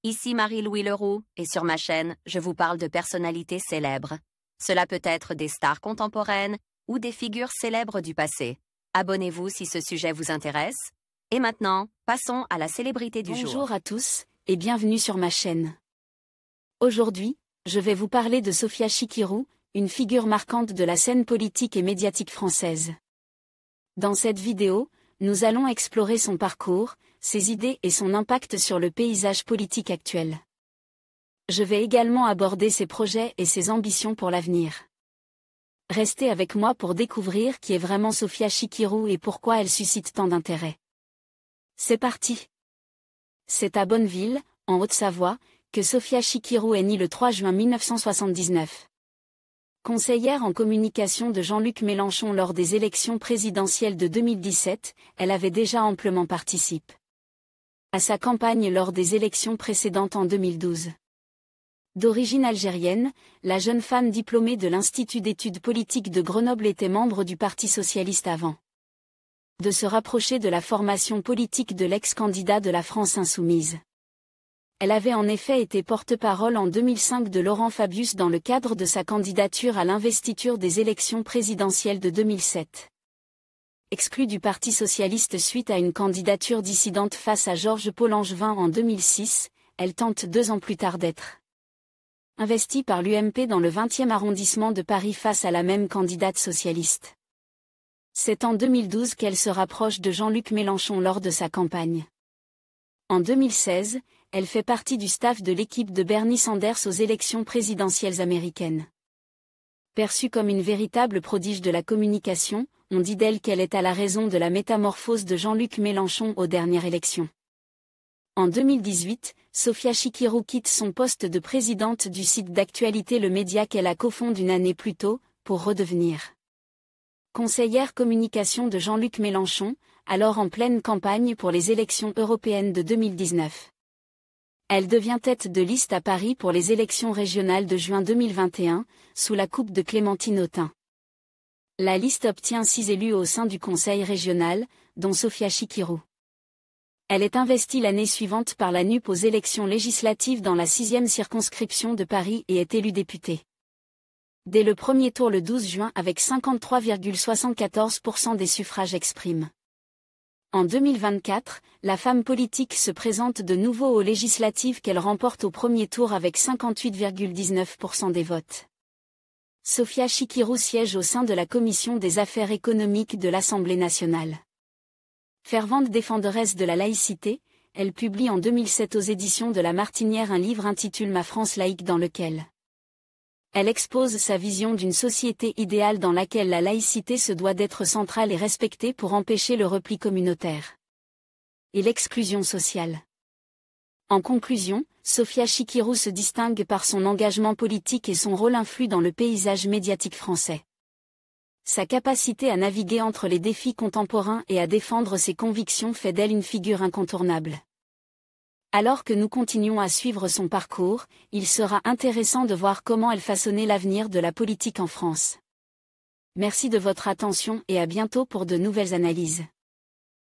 Ici Marie-Louis Leroux, et sur ma chaîne, je vous parle de personnalités célèbres. Cela peut être des stars contemporaines ou des figures célèbres du passé. Abonnez-vous si ce sujet vous intéresse. Et maintenant, passons à la célébrité du jour. Bonjour à tous, et bienvenue sur ma chaîne. Aujourd'hui, je vais vous parler de Sofia Chikirou, une figure marquante de la scène politique et médiatique française. Dans cette vidéo, nous allons explorer son parcours, ses idées et son impact sur le paysage politique actuel. Je vais également aborder ses projets et ses ambitions pour l'avenir. Restez avec moi pour découvrir qui est vraiment Sofia Chikirou et pourquoi elle suscite tant d'intérêt. C'est parti! C'est à Bonneville, en Haute-Savoie, que Sofia Chikirou est née le 3 juin 1979. Conseillère en communication de Jean-Luc Mélenchon lors des élections présidentielles de 2017, elle avait déjà amplement participé à sa campagne lors des élections précédentes en 2012. D'origine algérienne, la jeune femme diplômée de l'Institut d'études politiques de Grenoble était membre du Parti socialiste avant de se rapprocher de la formation politique de l'ex-candidat de la France insoumise. Elle avait en effet été porte-parole en 2005 de Laurent Fabius dans le cadre de sa candidature à l'investiture des élections présidentielles de 2007. Exclue du Parti socialiste suite à une candidature dissidente face à Georges-Paul Langevin en 2006, elle tente 2 ans plus tard d'être investie par l'UMP dans le 20e arrondissement de Paris face à la même candidate socialiste. C'est en 2012 qu'elle se rapproche de Jean-Luc Mélenchon lors de sa campagne. En 2016, elle fait partie du staff de l'équipe de Bernie Sanders aux élections présidentielles américaines. Perçue comme une véritable prodige de la communication, on dit d'elle qu'elle est à la raison de la métamorphose de Jean-Luc Mélenchon aux dernières élections. En 2018, Sofia Chikirou quitte son poste de présidente du site d'actualité Le Média qu'elle a cofondé une année plus tôt, pour redevenir conseillère communication de Jean-Luc Mélenchon, alors en pleine campagne pour les élections européennes de 2019. Elle devient tête de liste à Paris pour les élections régionales de juin 2021, sous la coupe de Clémentine Autain. La liste obtient 6 élus au sein du conseil régional, dont Sofia Chikirou. Elle est investie l'année suivante par la NUP aux élections législatives dans la 6e circonscription de Paris et est élue députée. Dès le premier tour le 12 juin avec 53,74% des suffrages exprimés. En 2024, la femme politique se présente de nouveau aux législatives qu'elle remporte au premier tour avec 58,19% des votes. Sofia Chikirou siège au sein de la Commission des affaires économiques de l'Assemblée nationale. Fervente défenderesse de la laïcité, elle publie en 2007 aux éditions de La Martinière un livre intitulé Ma France laïque dans lequel elle expose sa vision d'une société idéale dans laquelle la laïcité se doit d'être centrale et respectée pour empêcher le repli communautaire et l'exclusion sociale. En conclusion, Sofia Chikirou se distingue par son engagement politique et son rôle influe dans le paysage médiatique français. Sa capacité à naviguer entre les défis contemporains et à défendre ses convictions fait d'elle une figure incontournable. Alors que nous continuons à suivre son parcours, il sera intéressant de voir comment elle façonnait l'avenir de la politique en France. Merci de votre attention et à bientôt pour de nouvelles analyses.